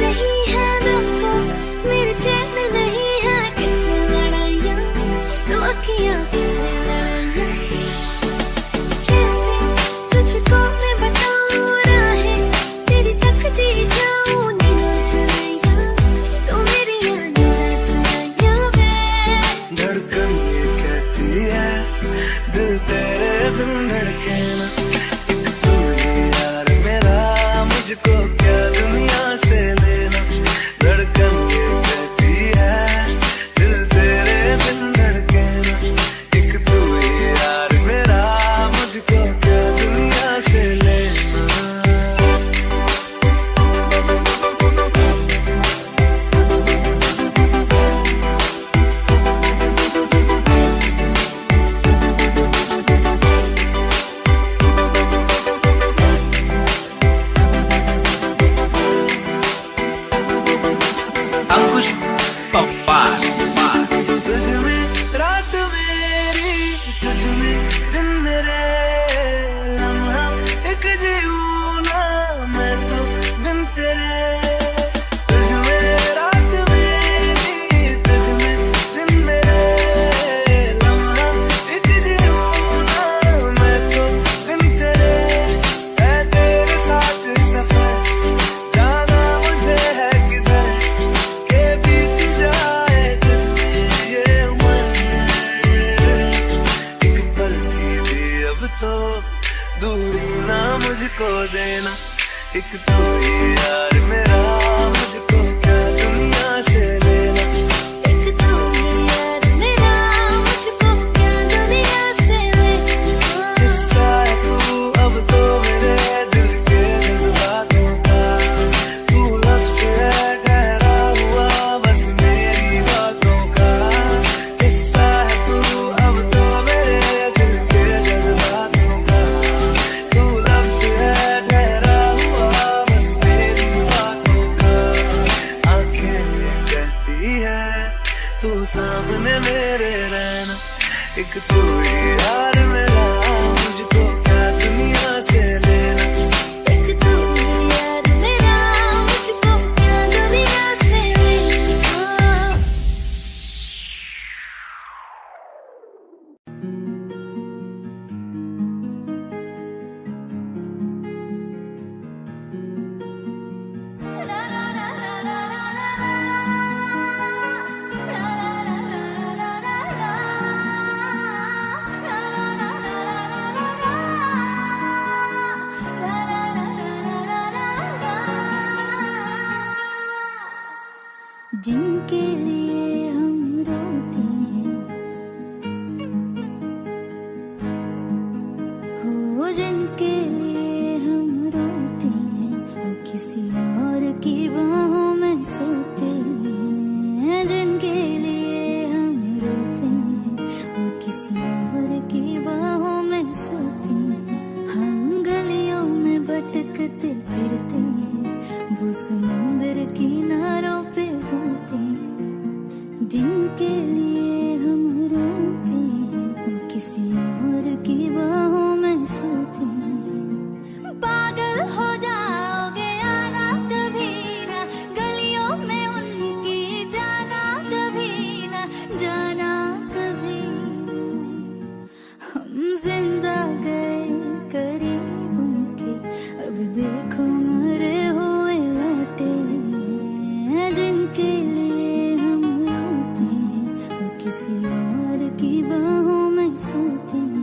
रही है दिल को, मेरे चैन नहीं है कितनी लड़ाइयाँ, तो अखियाँ लड़ाइयाँ। कैसे तुझको मैं बताऊँ राहें, तेरी तकती जाऊँ नीला चुराइया, तो मेरी नीला चुराइया वे। धड़कन ये कहती है दिल तेरे बिन धड़के ना, एक तू ही यार मेरा, मुझको क्या दुनिया से लेना। धड़कन ये कहती है दिल तेरे बिन धड़के ना, एक तू ही यार मेरा, मुझको क्या दुनिया से लेना। अंकुश पप्पा। तुझ में रात मेरी, तुझ में दिन मेरे, लम्हा एक जीऊँ ना मैं तो बिन तेरे। तुझ में रात मेरी, तुझ में दिन मेरे, लम्हा एक जीऊँ ना मैं तो बिन तेरे। है तेरे साथ सफर, जाना मुझे है किधर, के बीत जाए तुझ में ये उम्र। एक पल भी अब तो दूरी ना मुझको देना, एक तू ही यार मेरा, मुझको क्या दुनिया से लेना। एक तू ही यार मेरा, मुझको क्या दुनिया से लेना। हिस्सा है तू अब तो मेरे दिल के जज्बातों का, तू लफ्ज़ है ठहरा हुआ बस मेरी बातों का। हिस्सा है तू अब तो मेरे दिल के जज्बातों का, तू लफ्ज़ है ठहरा हुआ बस मेरी बातों का। आंखें ये कहती है तू सामने मेरे रहना, एक तू ही यार मेरा, मुझको क्या दुनिया से लेना। एक तू ही यार मेरा, मुझको क्या दुनिया से लेना। जिनके लिए हम रोते हैं, हो जिनके लिए हम रोते हैं, वो किसी और की बाहों में सोते हैं। जिनके लिए हम रोते हैं, वो किसी और की बाहों में सोते हैं। हम गलियों में भटकते फिरते हैं, वो समंदर किनारों पे होते हैं। जिनके लिए हम रोते हैं, वो किसी और की बाहों में सोते हैं। पागल हो जाओगे आना कभी ना, गलियों में उनकी जाना कभी ना, जाना कभी ना। हम जिंदा गए करीब उनके, अब देखो मरे हुए लौटे हैं। जिनके लिए हम रोते हैं, वो किसी और की बाहों में सोते हैं।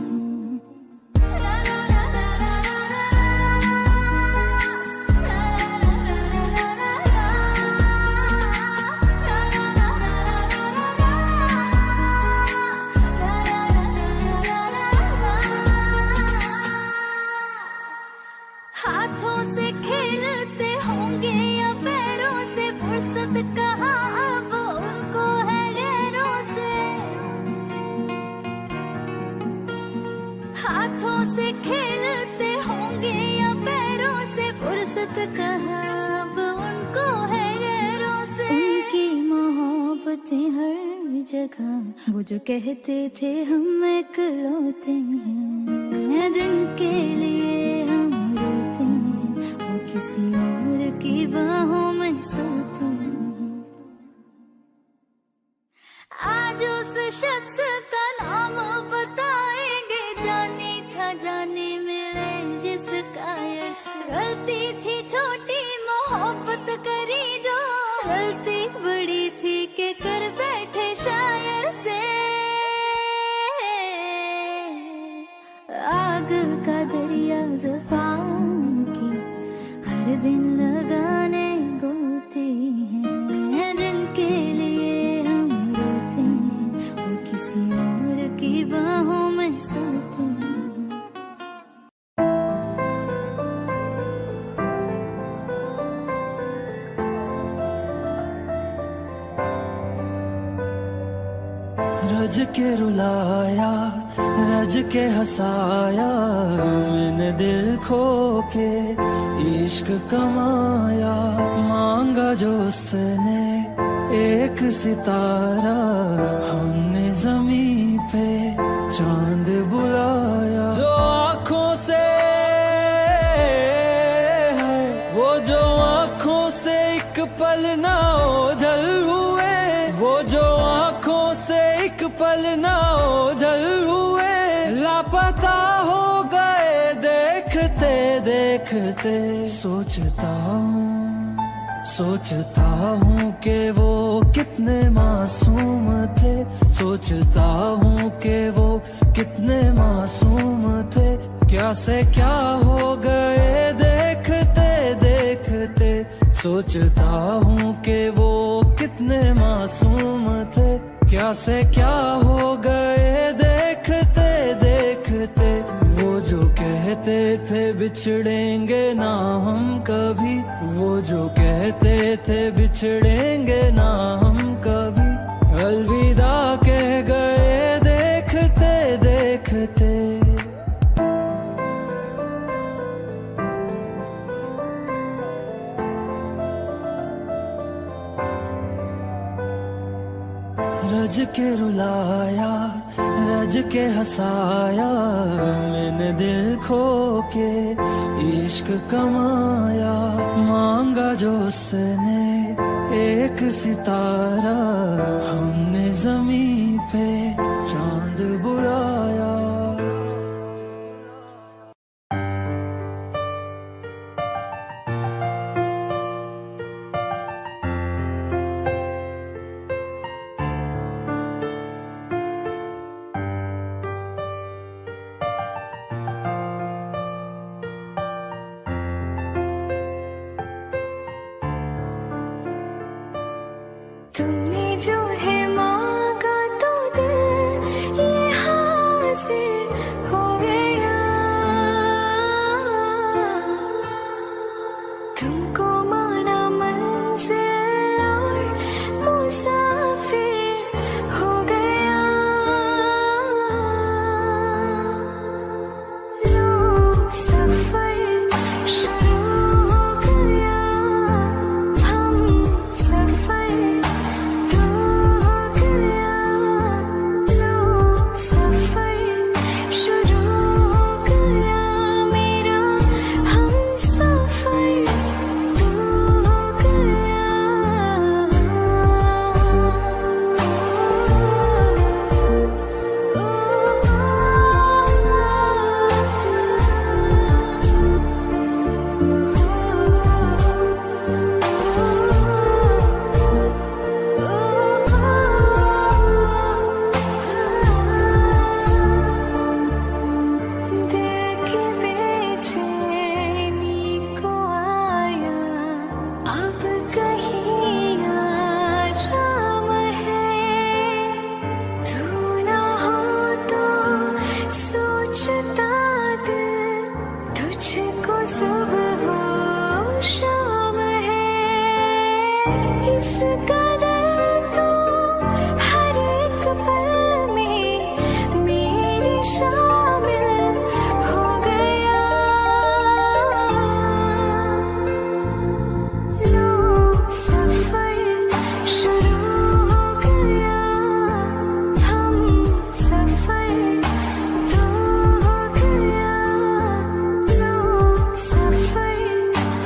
हाथों से खेलते होंगे या पैरों से, फुर्सत कहाँ अब उनको है गैरों से। हाथों से खेलते होंगे या पैरों से, फुर्सत कहाँ अब उनको है गैरों से। उनकी मोहब्बतें हर जगह, वो जो कहते थे हम इकलौते हैं। जिनके लिए हम रोते हैं, वो किसी और की बाहों में सोते हैं। आज उस शख्स का नाम बताएंगे, जानी था जाने मिले जिसका यस। गलती थी छोटी मोहब्बत करी जो, गलती बड़ी थी कि कर बैठे शायर से। आग का दरिया ज़ुबान की हर दिन लगाने गोते हैं, जिनके लिए हम रोते हैं वो किसी और की बाहों में सोते हैं। रज के रुलाया, रज के हंसाया, मैंने दिल खो के इश्क कमाया। मांगा जो उसने एक सितारा, हमने जमीन पे चांद बुलाया। जो आँखों से है, वो जो आँखों से एक पल ना ओझल हुए, वो जो आँखों से एक पल ना ओझल हुए। लापता हो गए देखते देखते। सोचता हूँ कि वो कितने मासूम थे, सोचता हूँ कि वो कितने मासूम थे। क्या से क्या हो गए देखते देखते। सोचता हूँ कि वो कितने मासूम थे, क्या से क्या हो गए देखते देखते। वो जो कहते थे बिछड़ेंगे ना हम कभी, वो जो कहते थे बिछड़ेंगे ना हम कभी, अलविदा कह गए देखते देखते। रज के रुलाया, रज के हंसाया, मैंने दिल खो के इश्क कमाया। मांगा जो उसने एक सितारा, हमने जमीन पे चांद बुलाया। तुमने जो है मांगा तो दिल ये हासिल हो गया। तुमको माना मंजिल और मुसाफिर हो गया। लो सफर शुरू हो गया, हम सफर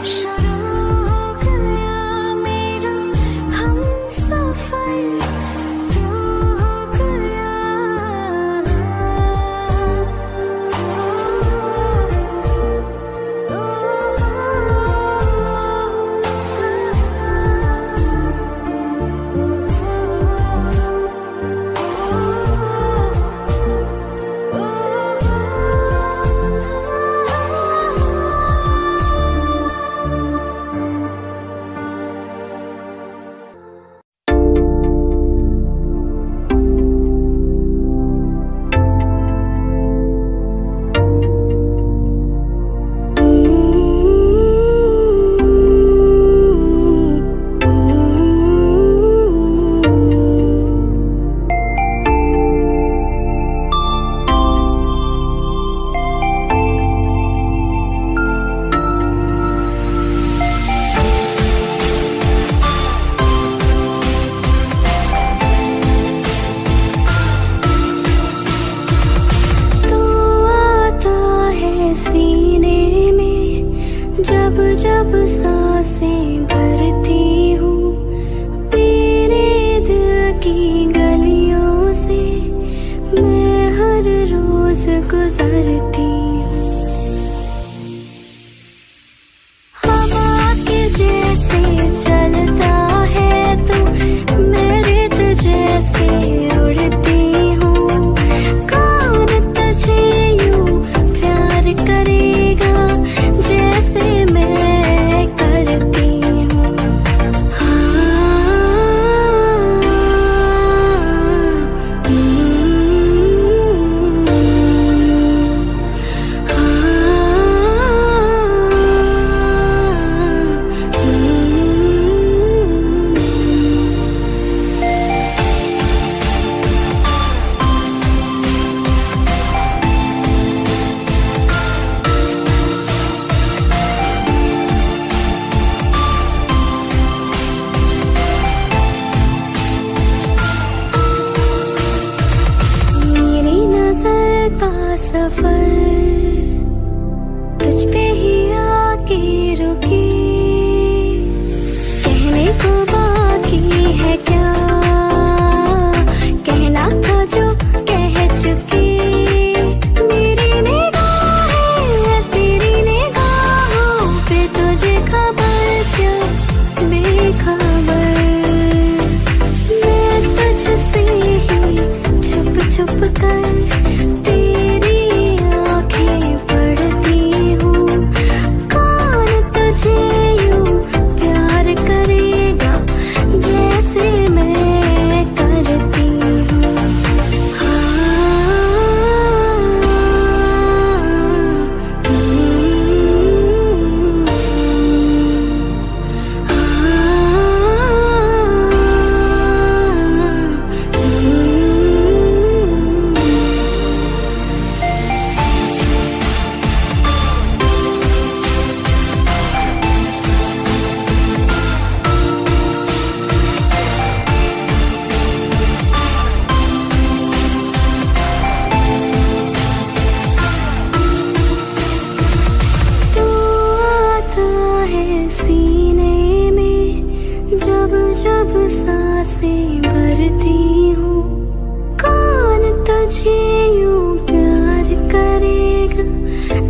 Sure. जब सांसें भरती हूँ तेरे दिल की गलियों से, मैं हर रोज गुजरती हूँ। हवा के जैसे चलता है तू, मैं रेत जैसे उड़ती हूँ। कौन तुझे यूं प्यार करेगा जैसे मैं करती हूँ। मेरी नजर का सफर तुझ पे ही आके रुकी, कहने को बाकी है क्या, कहना था जो कह चुकी। मेरी निगाहें तेरी निगाहों पे, तुझे खबर क्या बेखबर। मैं तुझसे ही छुप छुप कर तेरी आंखें पढ़ती हूँ। कौन तुझे यूं प्यार करेगा जैसे मैं करती हूँ। तू आता है सीने में जब जब सांसें भरती हूँ। कौन तुझे यूं प्यार करेगा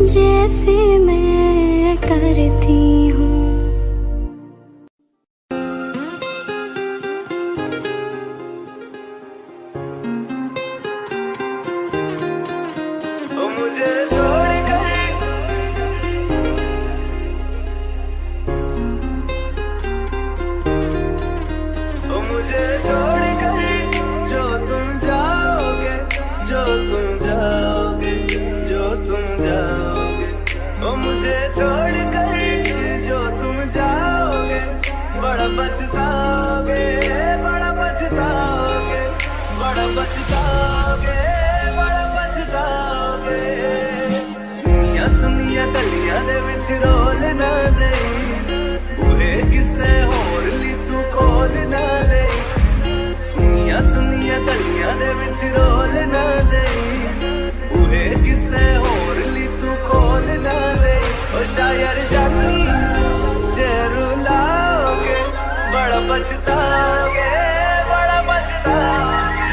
जैसे मैं करती हूँ। ओ मुझे छोड़ कर, ओ मुझे छोड़ कर जो तुम जाओगे, जो तुम जाओगे, जो तुम जाओगे। ओ मुझे छोड़ कर जो तुम जाओगे, बड़ा पछताओगे, बड़ा पछताओगे, बड़ा पछताओगे, बड़ा पछताओगे। सुनिया सुनिया गलियां दे विच रोल ना दे, बूहे किसे होर ली तू खोल ना दे। सुनिया सुनिया गलियां दे विच रोल ना दे, बूहे किसे होर ली तू खोल ना दे। ओ शायर जानी जे रुलाओगे, बड़ा पछताओगे, बड़ा पछताओगे।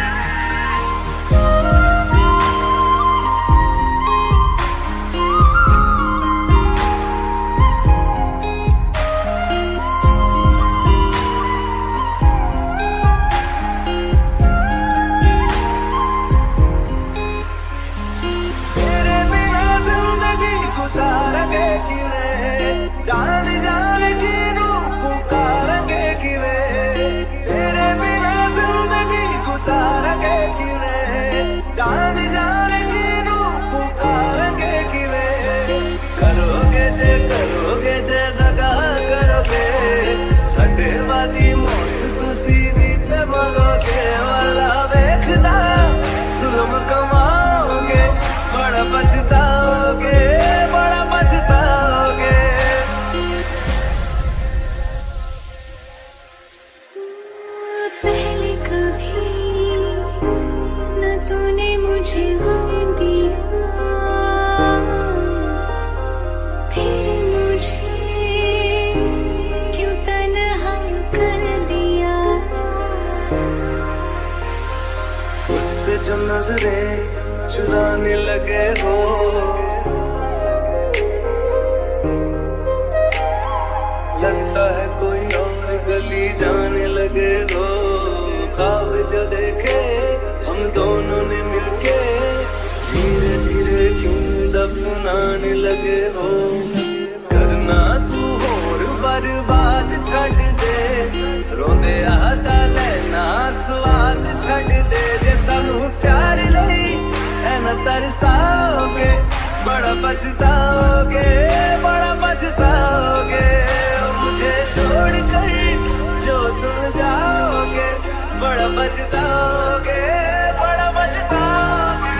नजरें चुराने लगे हो। लगता है कोई और गली जाने लगे हो। ख्वाब जो देखे हम दोनों ने मिलके धीरे धीरे क्यों दफनाने लगे हो। करना तू होर बर्बाद छड़ दे, रोंदे आता लेना स्वाद छड़ दे। जे सानू प्यार लई है न तरसाओगे, बड़ा पछताओगे, बड़ा पछताओगे। मुझे छोड़ कर जो तुम जाओगे, बड़ा पछताओगे, बड़ा पछताओगे।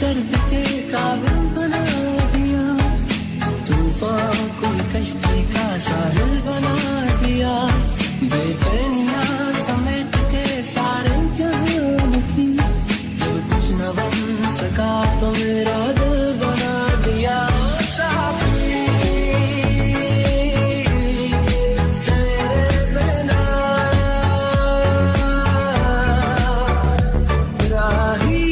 दर्द के काबिल बना दिया, तूफान को कश्ती का साहिल बना दिया। बेचैनियां समेट के सारे जहान की, जो कुछ न बन सका तो मेरा दिल बना दिया। साथी तेरे बिना राही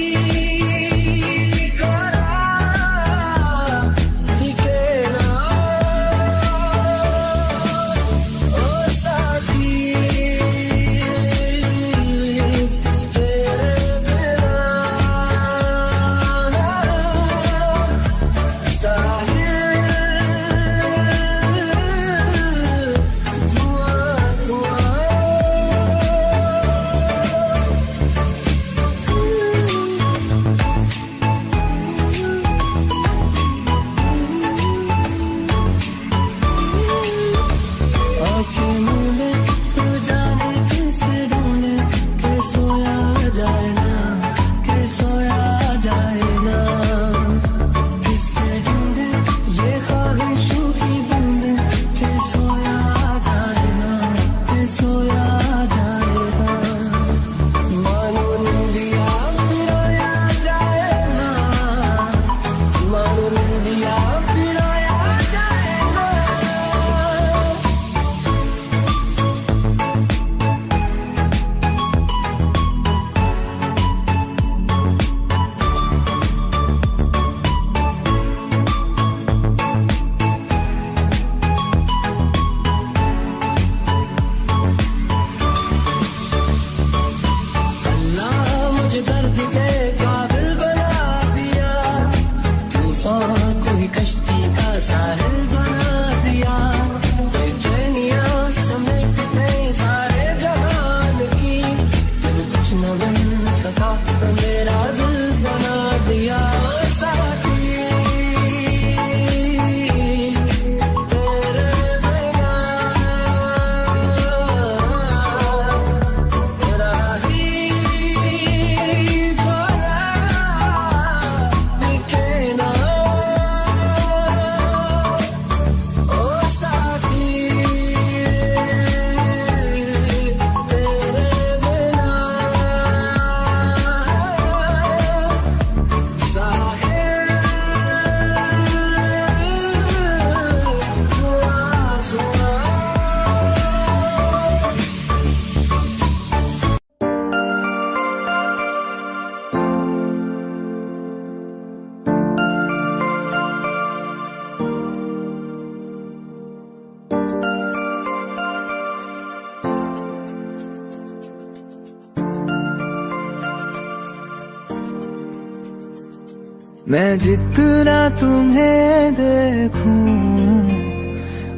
मैं जितना तुम्हें देखूं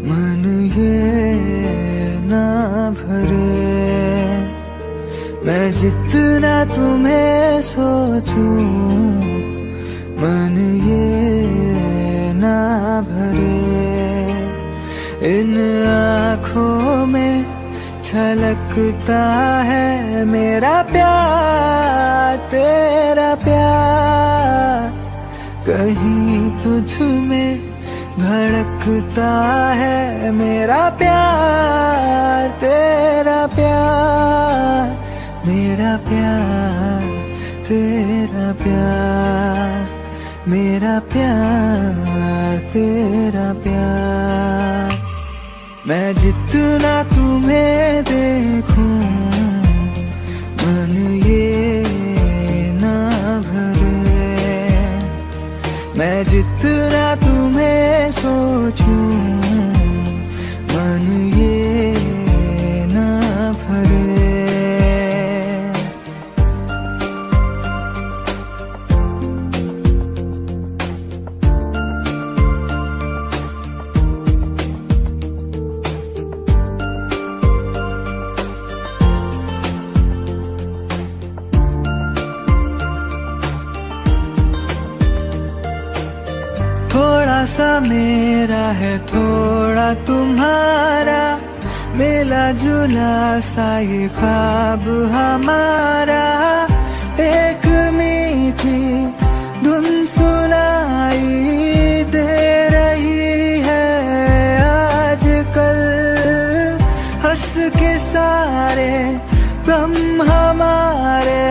मन ये ना भरे, मैं जितना तुम्हें सोचूं मन ये ना भरे। इन आँखों में छलकता है मेरा प्यार, तेरा प्यार। कहीं तुझ में धड़कता है मेरा प्यार, तेरा प्यार। मेरा प्यार, तेरा प्यार, मेरा प्यार, तेरा प्यार। मैं जितना तुम्हें देखूं मन ये ना भरे, मैं जितना तुम्हें सोचूं मन ये ना भरे। थोड़ा सा मेरा है थोड़ा तुम्हारा, मिला जुला सा ये ख्वाब हमारा। एक मीठी धुन सुनाई दे रही है आजकल, हंस के सारे गम हमारे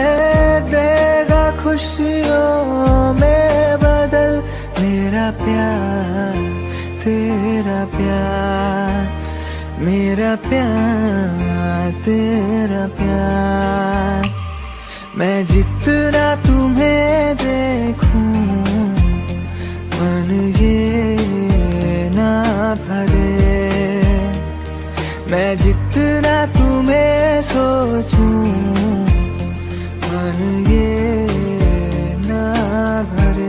देगा खुशियों में बदल। मेरा प्यार, तेरा प्यार, मेरा प्यार, तेरा प्यार। मैं जितना तुम्हें देखूं मन ये ना भरे, मैं जितना तुम्हें सोचूं मन ये ना भरे।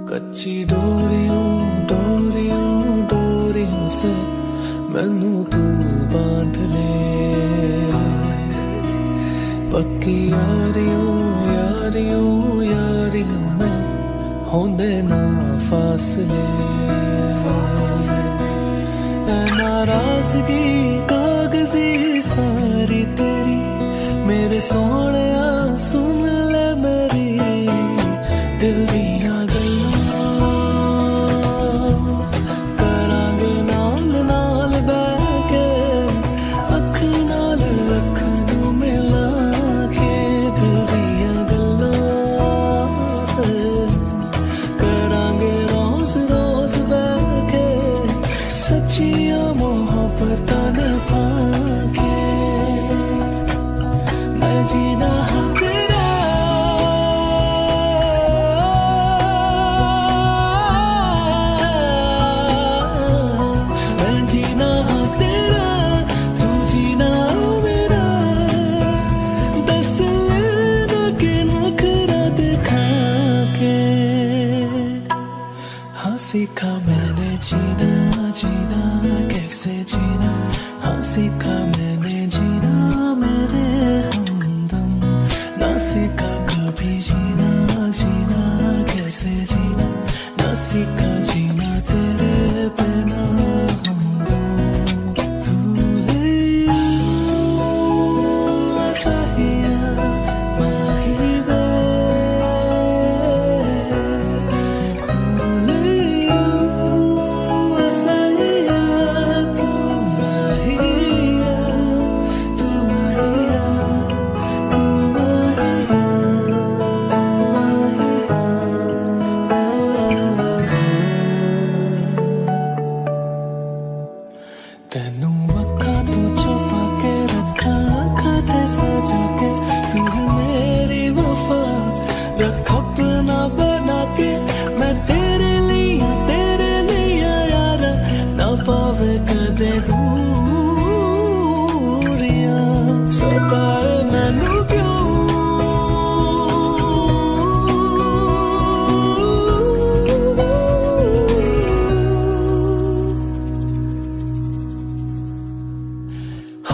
कच्ची डोरियों डोरियों डोरियों से मैनू तू बांध ले, पक्की यारियों यारियों यारियों में होंदे ना फासले। नाराजगी कागजी सारी तेरी, मेरे सोने सुन ले मेरी दिल दिया गल्लां, करांगे नाल नाल बैठ के अख नाल अख नू मिला के। दिल दिया गल्लां करांगे रोज रोज बैठ के, सच्चियां मोहब्बतां ने पाके। मैं जीना तेरा, मैं जीना तेरा, तू जीना मेरा। दस लेना के नखरा दिखा के, हाँ सीखा मैंने जीना जीना कैसे जीना, हाँ सीखा मैंने जीना मेरे हमदम। ना सीखा कभी जीना जीना कैसे जीना, ना सीखा जीना तेरे बिना हमदम। भूले साहिया माही वे, भूले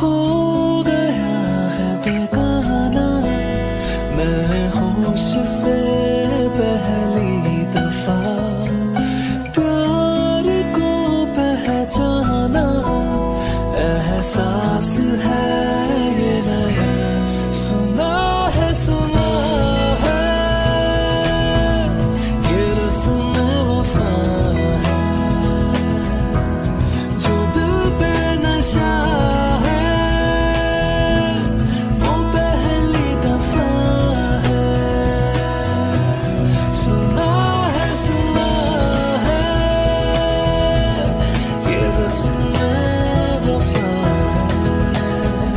खो गया है बेगाना मैं होश से पहली दफा प्यार को पहचाना एहसास है ये नया सुना है ये रस्म वफा है जो दिल पे नशा है वो पहली दफा है सुना है ये रस्म वफा है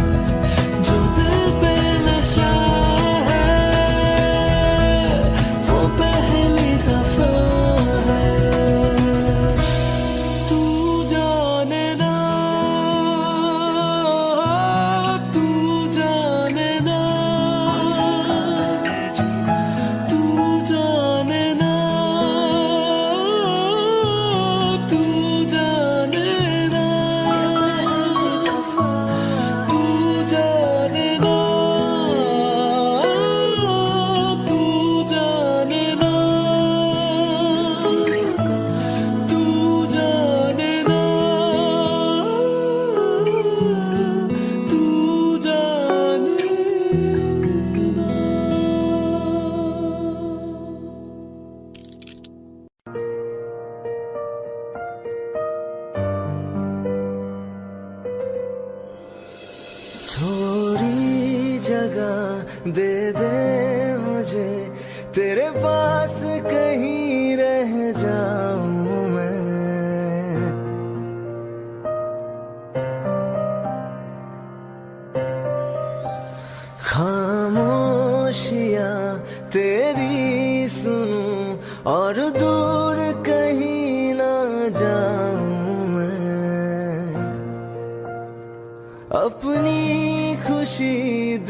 जो दिल पे नशा है वो पहली दफा है तू जाने ना तू जाने ना तू जाने ना तू जाने ना तू जाने ना तू जाने ना तू जाने ना तू जाने ना थोड़ी जगह दे दे मुझे तेरे पास कहीं रह जाऊं मैं खामोशियां तेरी सुनूं और दूर कहीं ना जाऊं मैं अपनी खुशी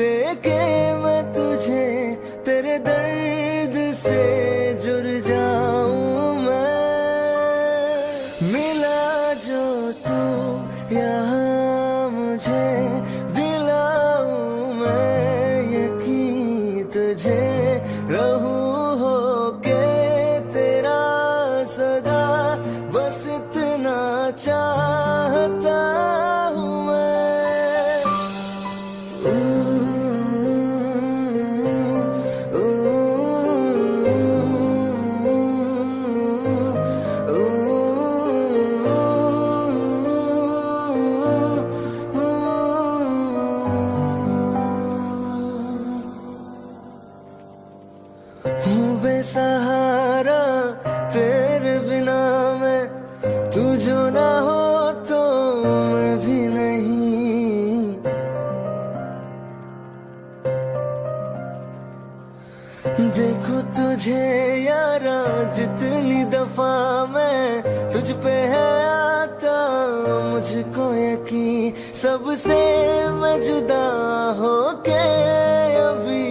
दे के मैं तुझे तेरे दर्द से जुड़ जाऊं मैं मिला जो तू यहाँ मुझे दिलाऊं मैं यकीन तुझे रहूं होके तेरा सदा बस इतना चाहता हूँ मैं हूँ बेसहारा तेरे बिना मैं तू जो ना हो तो मैं भी नहीं देखो तुझे यारा जितनी दफा मैं तुझ पे है आता मुझको यकीन सबसे मैं जुदा होके अभी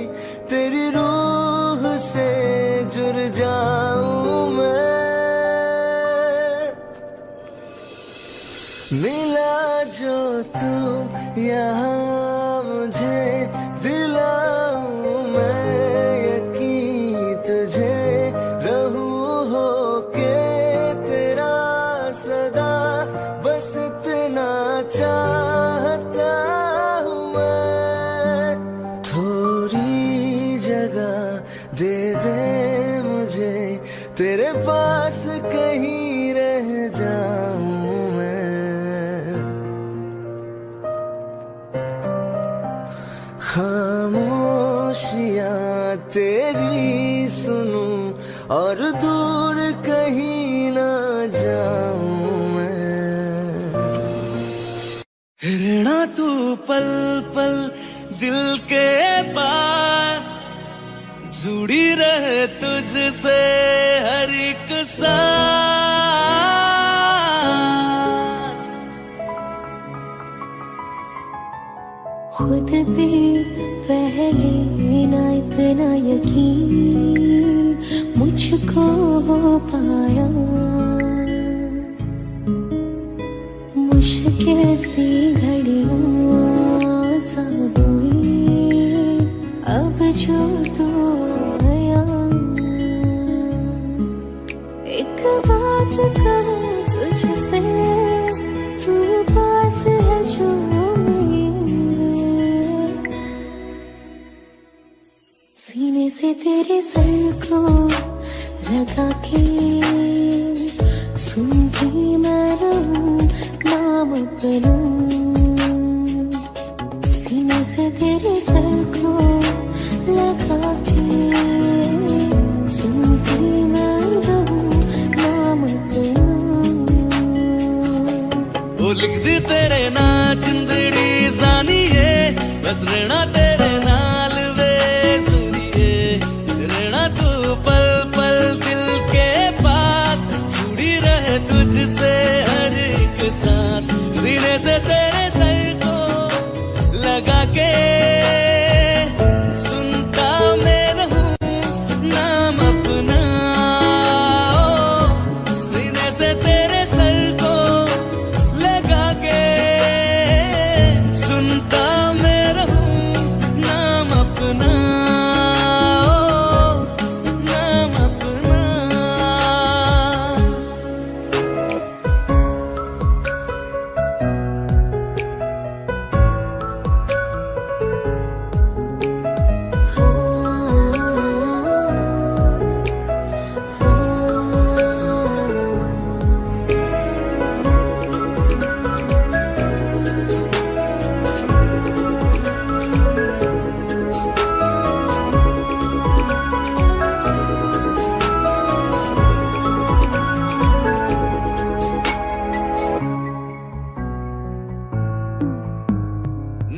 तेरी रूह से जुड़ जाऊं मैं मिला जो तू यहाँ मुझे दिलाऊं मैं यकीन तुझे रहूं होके तेरा सदा बस इतना चाहता हूँ मैं थोड़ी जगह दे दे मुझे तेरे पास कहीं रह जाऊं मैं खामोशियां तेरी सुनूं और दूर कहीं ना जाऊं मैं रहना तू पल पल दिल के पास जुड़ी रहे तुझसे हर एक सांस खुद भी पहले ना इतना यकीन मुझको हो पाया मुश्किल सी घड़ियों तेरे सर को लगा के सुनती मैं रहूं नाम अपना। सीने से तेरे सर को लगा के सुनती मैं रहूं नाम अपना। ओ लिख दी तेरे ना जिंदड़ी जानिए बस रहना तेरे नाल वे सुनिए। रहना तू पल पल दिल के पास जुड़ी रहे तुझसे हर एक सांस। सीने से तेरे सर को लगा के सुनता मैं रहूं नाम अपना। सीने से तेरे सर को लगा के सुनता मैं रहूं नाम अपना। नाम अपना।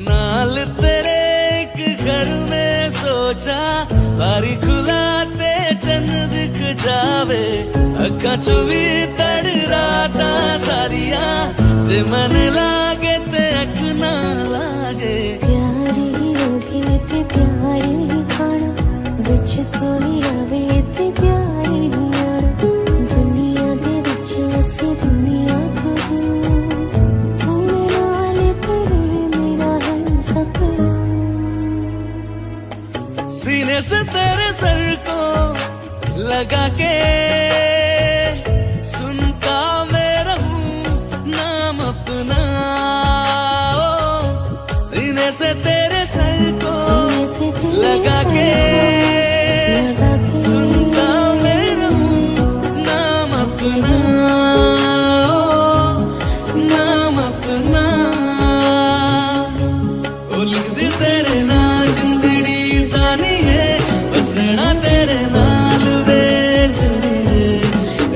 नाल तेरे एक घर में सोचा बारी खुलाते चंद दिख जावे। अखा चो भी तड़ राता सारिया जे मन लागे ते अख ना लागे। प्यारी होगी ते प्यारी खाना विच कोई आवे ते प्यारी आना। दुनिया दे विच असी दुनिया तो दूर होने नाल तेरे मेरा है सपना। सीने से तेरे सर को लगा के सुनता मैं रहूं नाम अपना। सीने से तेरे सर को लगा के सुनता मैं रहूं नाम अपना। नाम अपना। ओ लिख दी तेरे नाल जिंदड़ी जानिए बस रहना तेरे नाल वे सुनिए।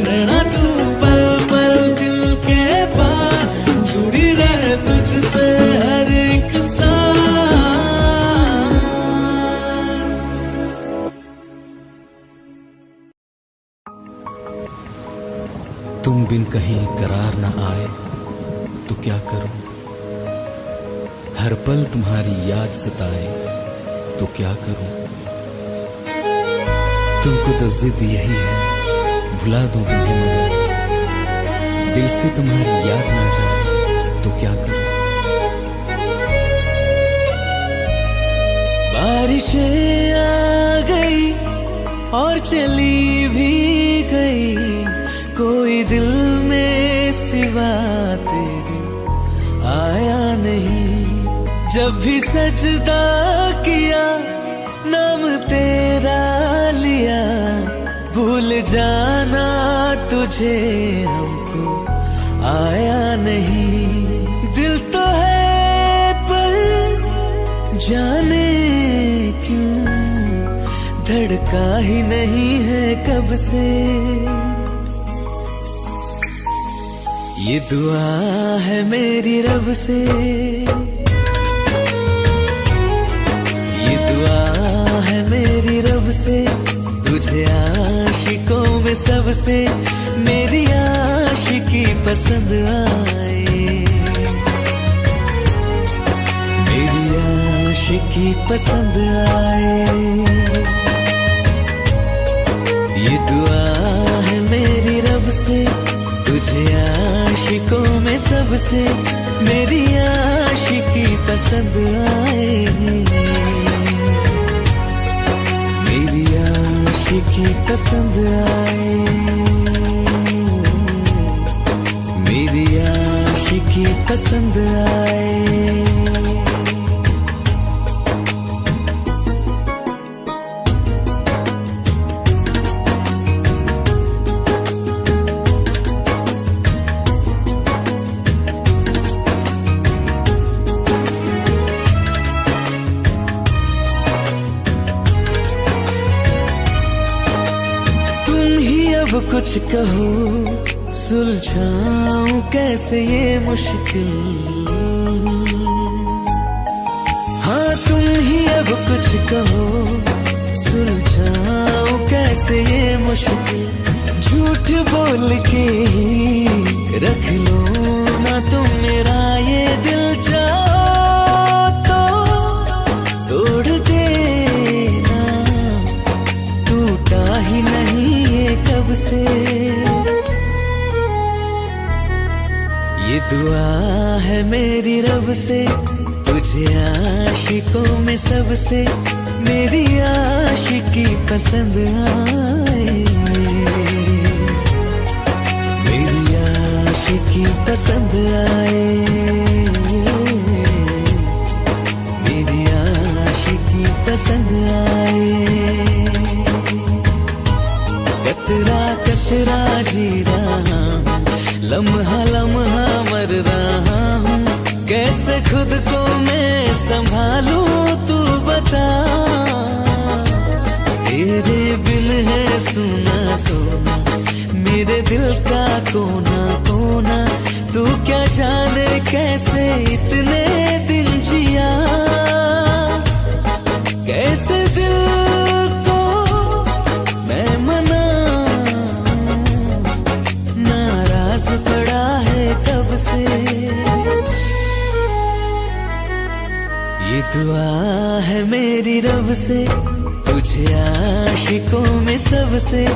रहना तू पल पल दिल के पास जुड़ी रहे तुझसे हर एक सांस। तुम बिन कहीं करार न आए तो क्या करूं। हर पल तुम्हारी याद सताए तो क्या करूं। तुमको तो जिद यही है भुला दूं तुम्हें मगर दिल से तुम्हारी याद ना जाए तो क्या करूं। बारिशें आ गई और चली भी गई कोई दिल में सिवा तेरे आया नहीं। जब भी सजदा किया नाम तेरा लिया भूल जाना तुझे हमको आया नहीं। दिल तो है पर जाने क्यों धड़का ही नहीं है कब से। ये दुआ है मेरी रब से। ये दुआ है मेरी रब से तुझे आशिकों में सबसे मेरी आशिकी पसंद आए। मेरी आशिकी पसंद आए। ये दुआ है मेरी रब से तुझे आशिकों में सबसे मेरी आशिकी पसंद आए। मेरी आशिकी पसंद आए। मेरी आशिकी पसंद आए। अब कुछ कहो, सुलझाऊं कैसे ये मुश्किल। हाँ तुम ही अब कुछ कहो, सुलझाऊं कैसे ये मुश्किल। झूठ बोल के ही रख लो ना तुम मेरा ये दिल, जाओ तो तोड़ देना, टूटा ही नहीं ये कब से। ये दुआ है मेरी रब से, तुझे आशिकों में सबसे मेरी आशिकी पसंद आए, मेरी आशिकी पसंद आए, मेरी आशिकी पसंद आए। कतरा कतरा जी रहा हूँ, लम्हा लम्हा मर रहा हूँ, कैसे खुद को मैं संभालूं तू बता। तेरे बिन है सुना सोना मेरे दिल का कोना कोना, तू क्या जाने कैसे इतने दिन जिया, कैसे दिल को मैं मनाऊं, नाराज पड़ा है कब से। ये दुआ है मेरी रब से, तुझे आशिकों में सबसे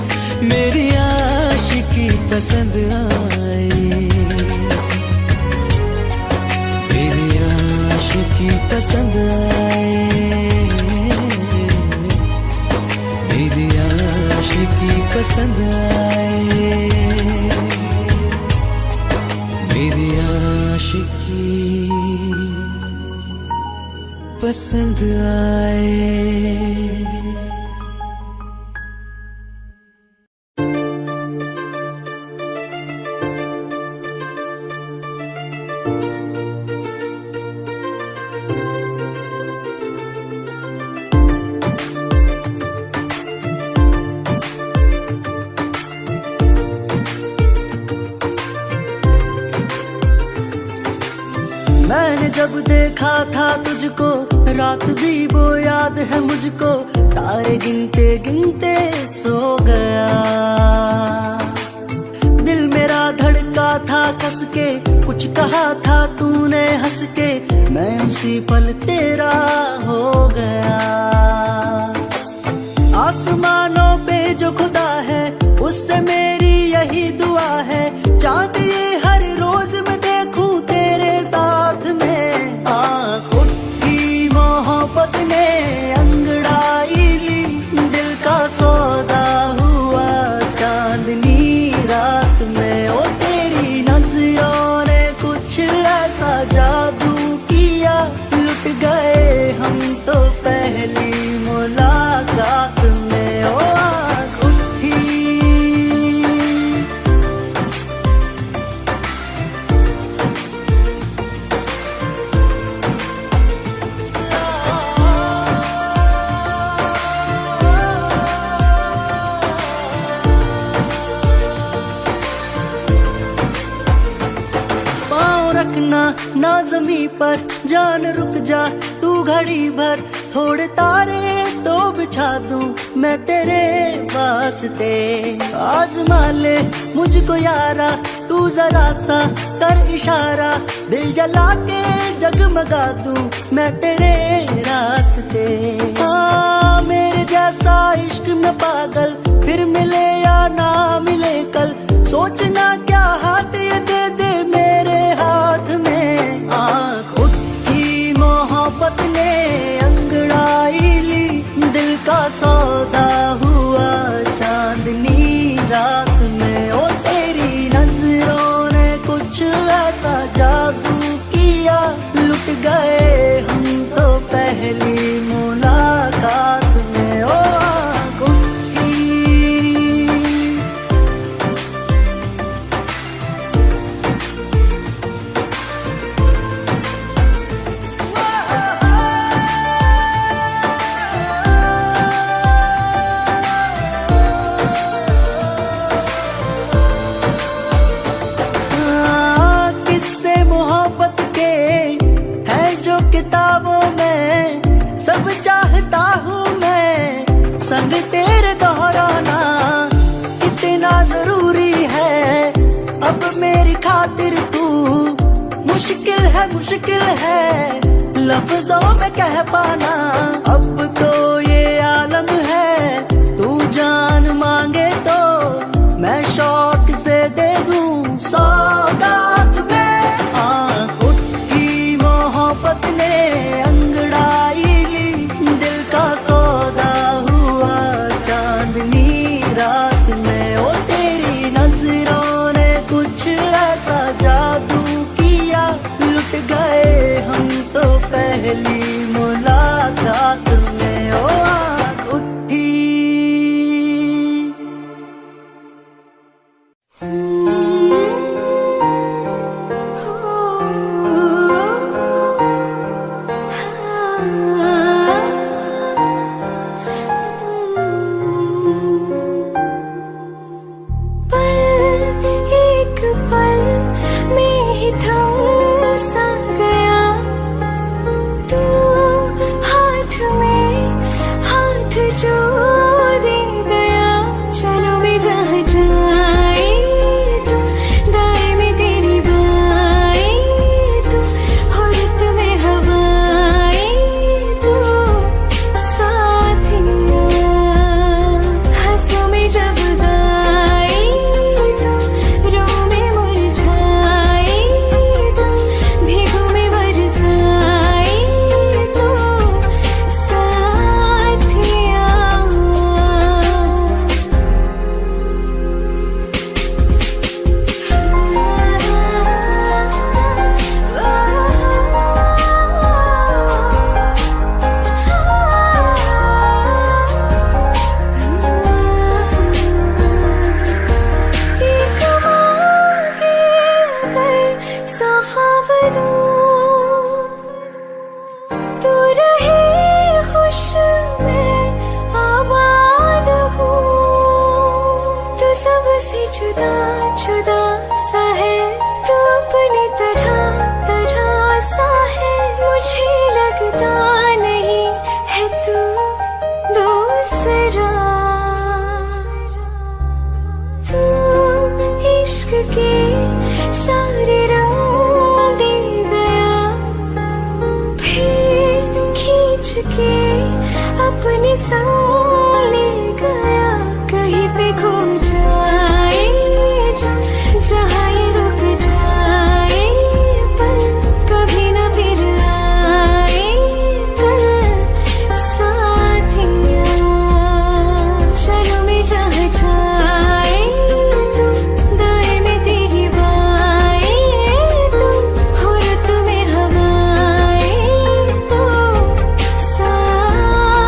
मेरी आशिकी पसंद आए, मेरी आशिकी पसंद आए, मेरी आशिकी पसंद आए, मेरी आशिकी पसंद आए। मैंने जब देखा था तुझको, रात भी वो याद है मुझको, तारे गिनते गिनते सो गया। दिल मेरा धड़का था कस के, कुछ कहा था तूने हंस के, मैं उसी पल तेरा हो गया। आसमानों पे जो खुदा है उससे मेरी यही दुआ है, चांद ये हर रोज मैं देखूं तेरे साथ में। आँख उठी मोहब्बत ने अंगड़ाई ली, दिल का सौदा हुआ चांदनी रात में। ओ तेरी नजरों ने कुछ ऐसा जादू किया, लुट गए हम तो पहली मुलाकात में। ओ आँख उठी रखना ना जमी पर, जान रुक जा तू घड़ी भर, थोड़े तारे तो बिछा दूं मैं तेरे वास्ते। आजमा ले मुझको यारा, तू जरा सा कर इशारा, दिल जला के जगमगा दूं मैं तेरे रास्ते। हाँ मेरे जैसा इश्क में पागल फिर मिले या ना मिले कल, सोचना क्या हाथ ये दे दे मेरे हाथ में। आँख उठी मोहब्बत ने अंगड़ाई ली, दिल का सौदा हुआ चांदनी रात में। ओ तेरी नजरों ने कुछ ऐसा जादू किया, लुट गए हम तो पहली मुलाकात में। ओ आँख उठी मुश्किल है लफ्जों में कह पाना। अब तो ये आलम है, तू जान मांगे तो मैं शौक से दे दूं सौगात में। खुद की मोहब्बत ने अंगड़ाई ली, दिल का सौदा हुआ चांदनी रात में। ओ तेरी नजरों ने कुछ ऐसा जादू किया, लुट गए हम तो पहली मुलाकात में। ओ आँख उठी एक पल में ही थम सा गया, तू हाथ में हाथ जो दे गया। चलो मैं जहाँ जाए तू, दाएं में तेरी बाएं तू, औरत में हवाएं तू, साथिया। हंसों में जब गाए तू, रो में मुरझाए तू, भीगों में बरसाए तू, साथिया। तू रहे खुश मैं आबाद हूँ, तू सबसे जुदा जुदा सा है, तू अपनी तरह तरह सा है। मुझे लगता नहीं है तू दूसरा, तू इश्क के सारे रंग दे गया, फिर खींच के अपने संग ले गया। कहीं पे खो जाए जो, जहाँ ये रुक जाए पर कभी न फिर आए कल, साथिया। चलो मैं जहाँ जाए तू, दाएं में तेरी बाएं तू, औरत में हवाएं तू, साथिया।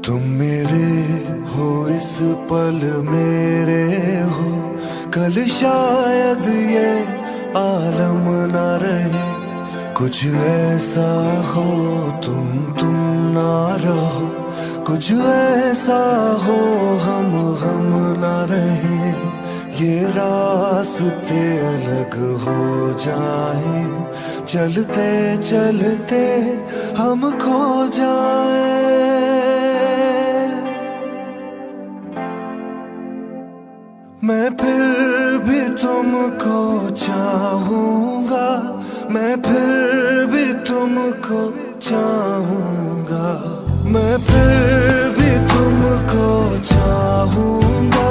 तुम मेरे हो इस पल मेरे हो, कल शायद ये आलम ना रहे। कुछ ऐसा हो तुम ना रहो, कुछ ऐसा हो हम ना रहे। ये रास्ते अलग हो जाए, चलते चलते हम खो जाए। मैं फिर भी तुमको चाहूंगा, मैं फिर भी तुमको चाहूंगा, मैं फिर भी तुमको चाहूंगा,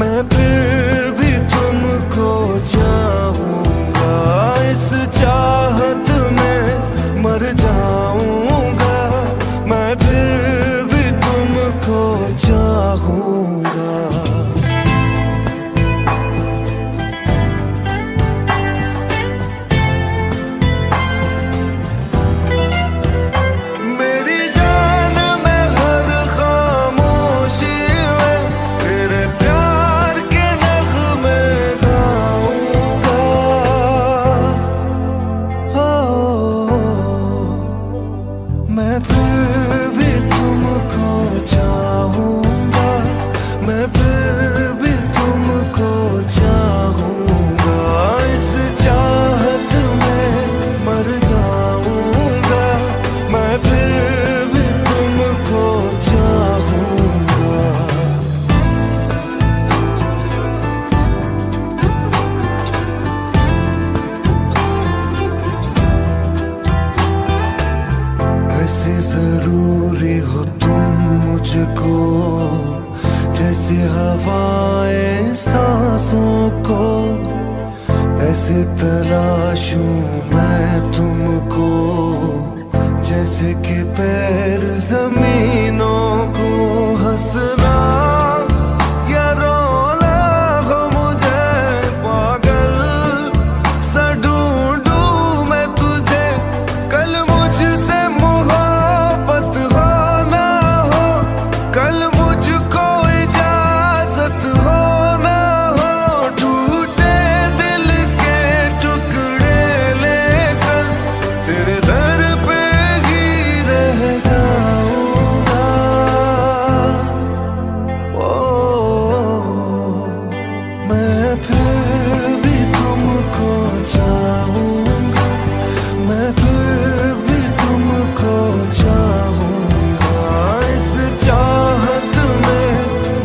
मैं फिर भी तुमको चाहूंगा। इस चाहत में मर जाऊंगा, मैं फिर भी तुमको चाहूंगा। मेरी जान में हर कैसे तलाशूं मैं तुमको, जैसे कि पैर जमीनों को। हंसना या रोना हो मुझे पागल सा ढूंढूं मैं तुझे। कल मुझसे मोहब्बत हो ना हो, कल मुझको इजाजत हो ना हो। टूटे दिल के टुकड़े लेकर तेरे दर पे ही रह जाऊंगा। ओ मैं फिर भी तुमको चाहूंगा, मैं फिर भी तुमको चाहूंगा। इस चाहत में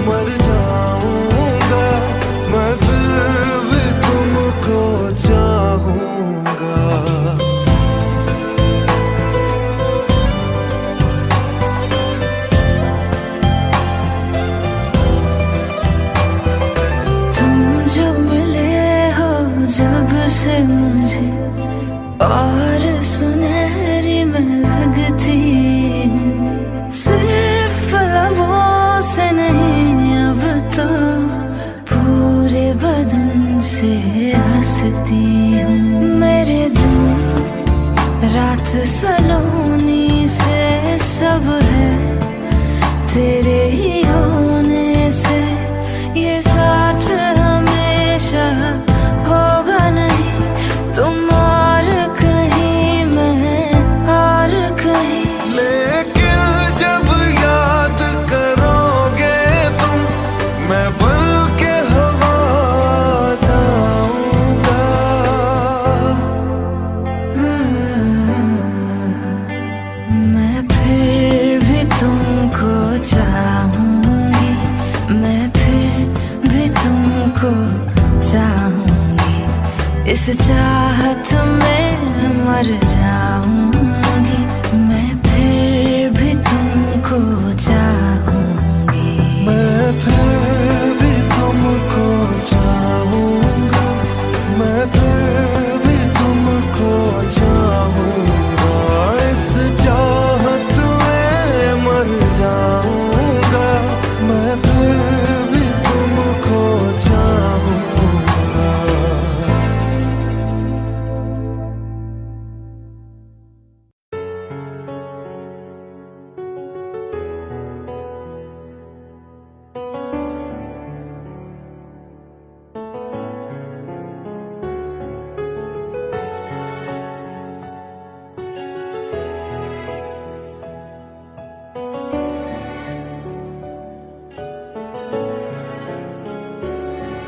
मर जाऊंगा, मैं फिर भी तुमको चाहूंगा। तुम जो मिले हो जब से मुझे, और सुनहरी मैं लगती हूँ। सिर्फ लबों से नहीं अब तो पूरे बदन से हंसती हूँ। मेरे दिन रात सलोनी से सब है तेरे ही होने से। ये साथ हमेशा होगा नहीं, तुम और कहीं मैं और कहीं। लेकिन जब याद करोगे तुम, मैं बन के हवा जाऊंगा। मैं फिर भी तुमको चाहूंगी, मैं फिर भी तुमको चाहूंगी। इस चाहत में मर जाऊंगी, मैं फिर भी तुमको चाहूंगी। मैं फिर भी तुमको चाहूंगा, मैं फिर भी तुमको चाहूंगा। इस चाहत में मर जाऊंगा, मैं फिर भी तुमको चाहूंगा।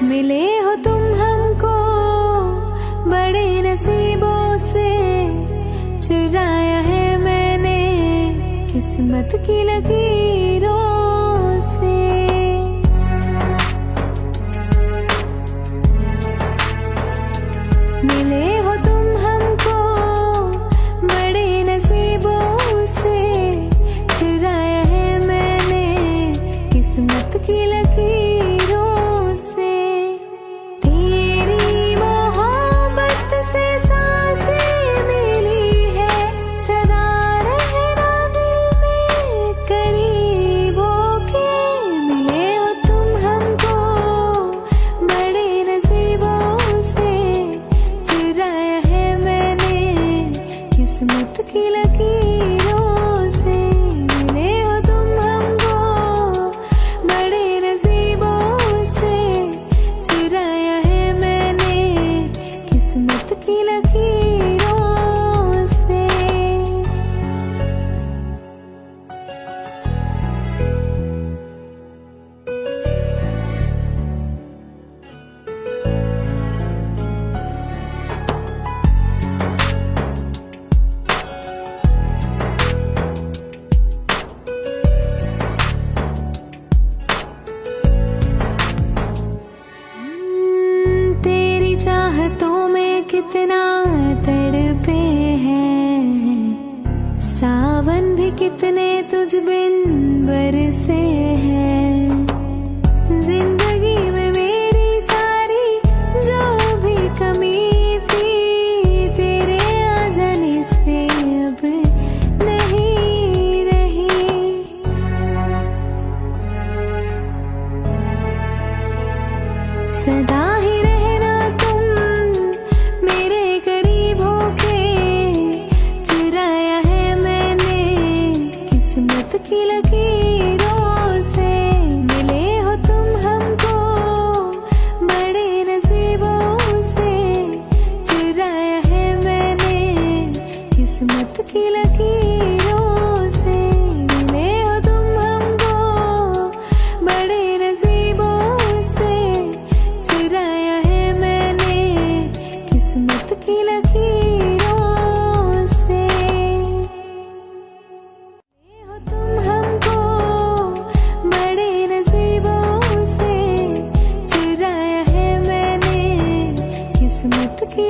मिले हो तुम हमको बड़े नसीबों से, चुराया है मैंने किस्मत की लकीरों से। मिले हो तुम हमको बड़े नसीबों से, चुराया है मैंने किस्मत की लकीरों से। तेरी मोहब्बत से सांसें मिली है, सदा रहना दिल में करीब होके। मिले हो तुम हमको बड़े नसीबों से, चुराया है मैंने किस्मत की लकीरों से। मिले हो तुम हमको बड़े नसीबों से, चुराया है मैंने किस्मत की लकीरों से। तेरी चाहतों में कितना तड़पे हैं, सावन भी कितने तुझ बिन बरसे हैं। जिंदगी में मेरी सारी जो भी कमी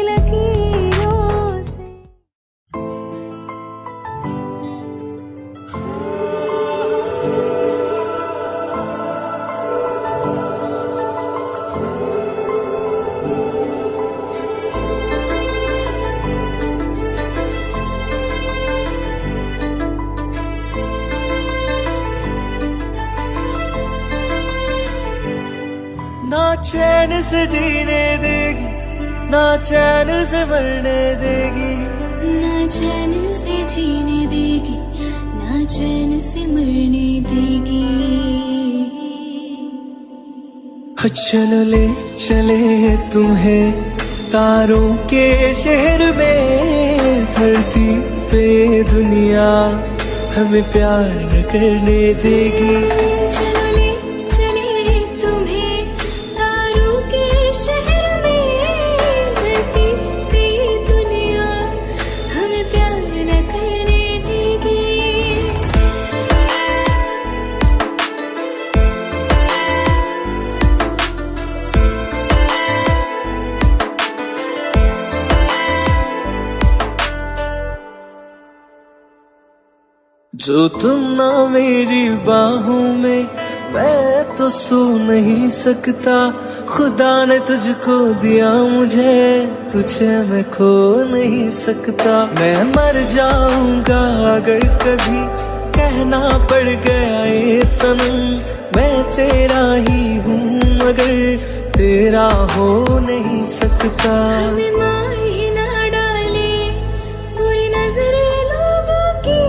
लकीरों से। ना चैन से जीने देगी, ना चैन से मरने देगी, ना चैन से जीने देगी, ना चैन से मरने देगी। चलो ले चले तुम्हें तारों के शहर में, धरती पे दुनिया हमें प्यार न करने देगी। चलो ले चले तुम्हें तारों के शहर में, धरती पे दुनिया हमें प्यार न करने देगी। जो तुम ना मेरी बाहों में, मैं तो सो नहीं सकता। खुदा ने तुझको दिया मुझे, तुझे मैं खो नहीं सकता। मैं मर जाऊंगा अगर कभी कहना पड़ गया ये सनम, मैं तेरा ही हूँ मगर तेरा हो नहीं सकता। हमें मार ही ना डाले बुरी नजरें लोगों की,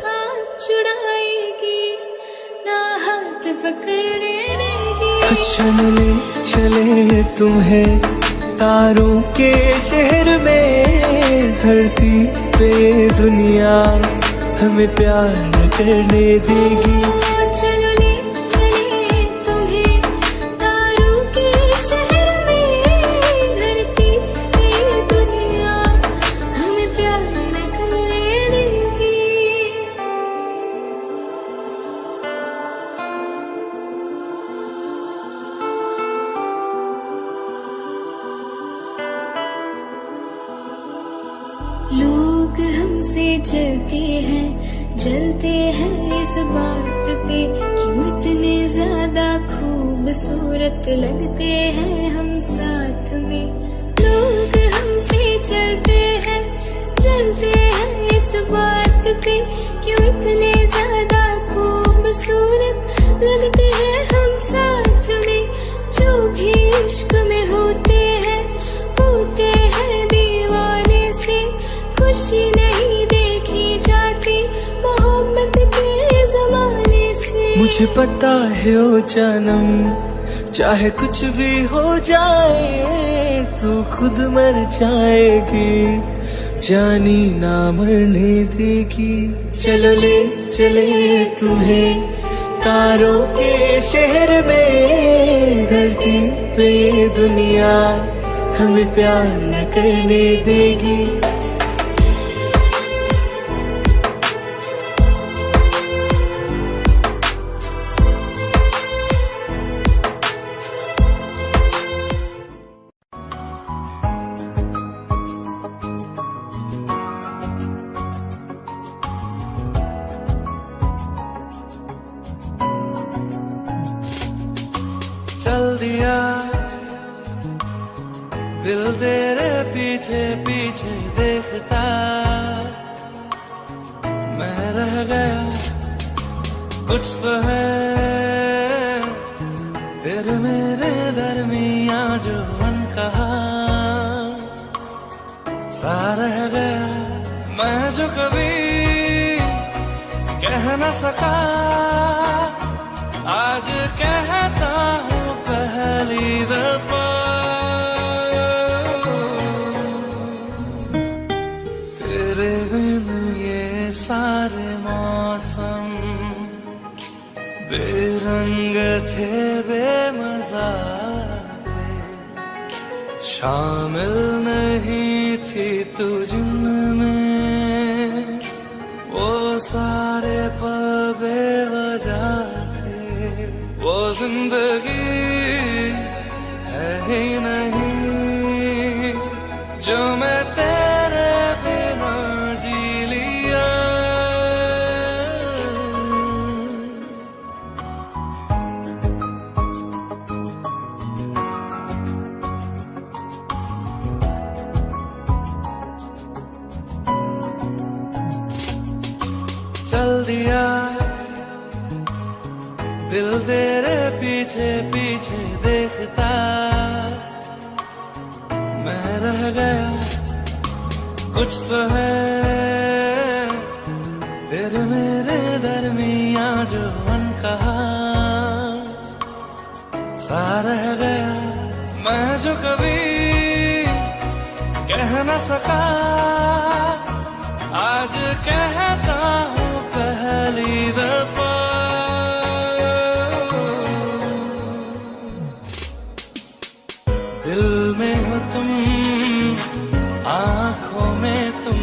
हाथ छुड़ाएगी ना हाथ पकड़ने देगी। चले चले तुम्हें तारों के शहर में, धरती पे दुनिया हमें प्यार न करने देगी। चलो ले चले तुम्हें तारों के शहर में, धरती पे दुनिया हमें प्यार न करने देगी। लोग हमसे जलते हैं इस बात पे, क्यों इतने ज्यादा खूबसूरत लगते हैं हम साथ में। लोग हमसे जलते हैं इस बात पे, क्यों इतने ज्यादा खूबसूरत लगते हैं हम साथ में। जो भी इश्क में होते हैं दीवाने से, खुशी नहीं देखी जाती मोहब्बत के जमाने से। मुझे पता है ओ जानम, चाहे कुछ भी हो जाए तू खुद मर जाएगी, जानी ना मरने देगी। चलो ले चले तुम्हें तारों के शहर में, धरती पे दुनिया हमें प्यार न करने देगी। चल दिया दिल तेरे पीछे पीछे देखता, मैं रह गया कुछ तो है फिर मेरे दरमियां जो मन कहा सा रह गया। मैं जो कभी कह न सका आज कहता हूँ पहली दफा। तेरे बिन ये सारे मौसम बेरंग थे बेमजा थे, शामिल नहीं थी तू जिनमें वो सारे पल बेवजह थे। वो जिंदगी है ही नहीं जो मैं तेरे बिना जी लिया। चल दिया दिल तेरे पीछे पीछे देखता, मैं रह गया कुछ तो है तेरे मेरे दरमिया जो अनकहा सा रह गया। मैं जो कभी कह न सका आज कहता हूँ पहली दफा। दिल में हो तुम आँखों में तुम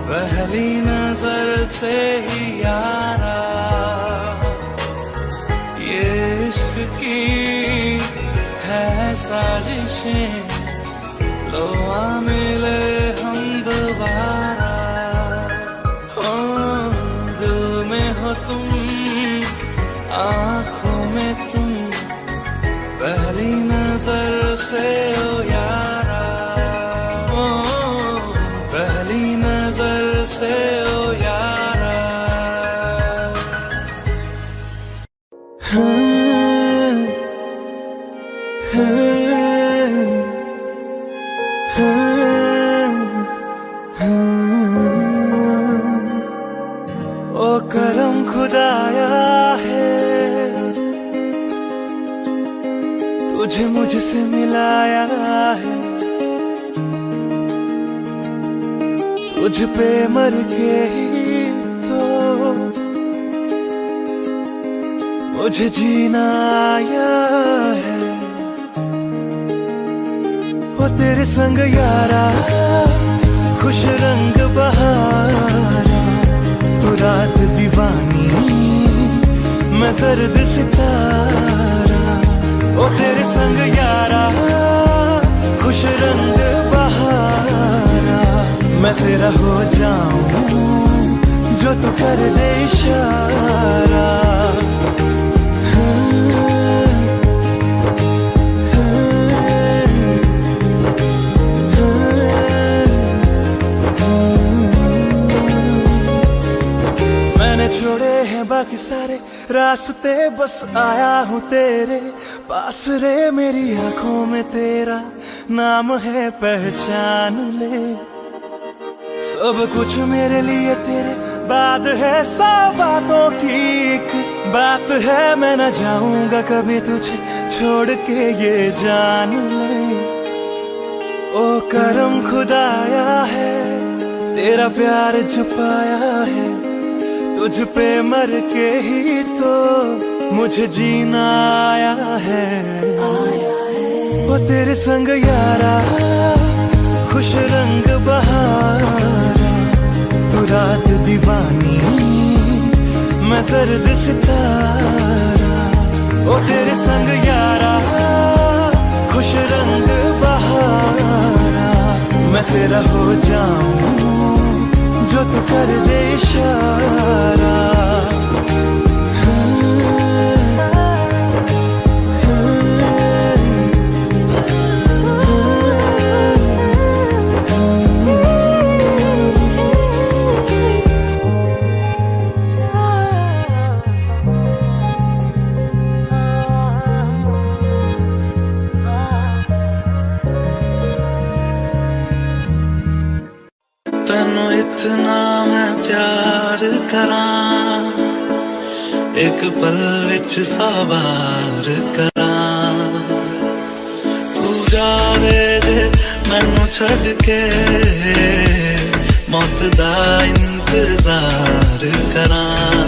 पहली नजर से ही यारा। ये इश्क की है साजिशें लो आ मिले हम दोबारा। हो दिल में हो तुम आँखों में तुम पहली नजर से ओ यारा। ओ पहली नजर से ओ यारा। ओ करम खुदाया है तुझे मुझसे मिलाया है। तुझ पे मर के ही तो मुझे जीना आया है। वो तेरे संग यारा खुश रंग बहारा, तू रात दीवानी मैं जर्द सितारा। ओ तेरे संग यारा खुश रंग बहारा, मैं तेरा हो जाऊं जो तू कर दे इशारा। मैंने छोड़े हैं बाकी सारे रास्ते, बस आया हूँ तेरे पास रे। मेरी आंखों में तेरा नाम है पहचान ले। सब कुछ मेरे लिए तेरे बाद है, सौ बातों की एक बात है। मैं न जाऊंगा कभी तुझे छोड़ के ये जान ले। ओ करम खुदाया है तेरा प्यार जो पाया है। तुझ पे मर के ही तो मुझे जीना आया है। वो तेरे संग यारा खुश रंग बहारा, तू रात दीवानी मैं जर्द सितारा। ओ तेरे संग यारा खुश रंग बहारा, मैं तेरा हो जाऊं जो तू कर दे इशारा। तैनू इतना मैं प्यार करां, एक पल विच सवार करां। तू जावे जे मैनू छड़ के मौत दा इंतजार करां।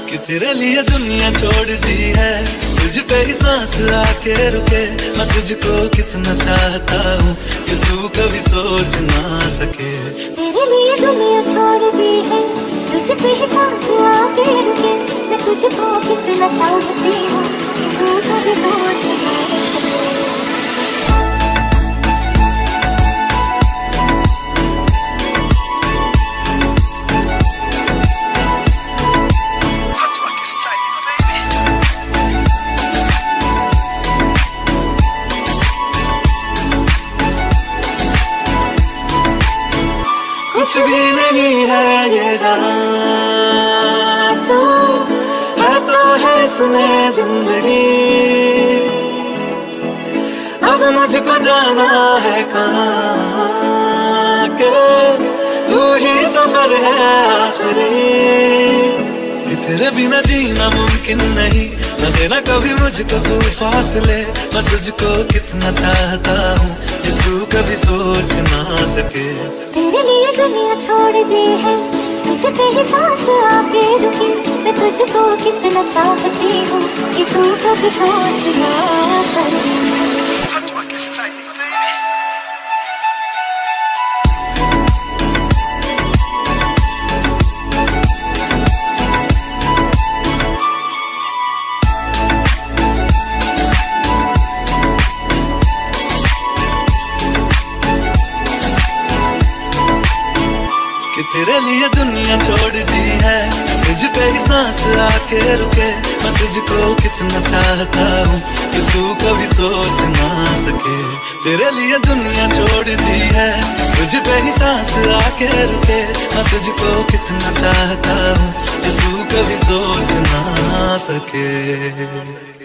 कि तेरे लिए दुनिया छोड़ दी है, तुझ पे ही सांस आके रुके। मैं तुझको कितना चाहता हूँ कि तू कभी सोच ना सके। तेरे लिए दुनिया छोड़ दी है, तुझ पे ही सांस आके रुके। मैं तुझको कितना चाहती हूँ कि तू कभी सोच ना सके। भी नहीं है ये जान, तू है तो है इसमें जिंदगी। अब मुझको जाना है कहाँ के तू ही सफर है आखिरी। कि तेरे बिना जीना मुमकिन नहीं, न देना कभी मुझको तू फासले। मैं तुझको कितना चाहता हूँ कि तू कभी सोच ना सके। तेरे लिए दुनिया छोड़ दी है, तुझ पे ही सांस आके रुकी। मैं तुझको कितना चाहती हूँ कि तू कभी सोच ना सके। कि तेरे लिए दुनिया छोड़ दी है, तुझ पे ही सांस आके रुके। मैं तुझको कितना चाहता हूँ कि तू कभी सोच ना सके। तेरे लिए दुनिया छोड़ दी है, तुझ पे ही सांस आके रुके। मैं तुझको कितना चाहता हूँ कि तू कभी सोच ना सके।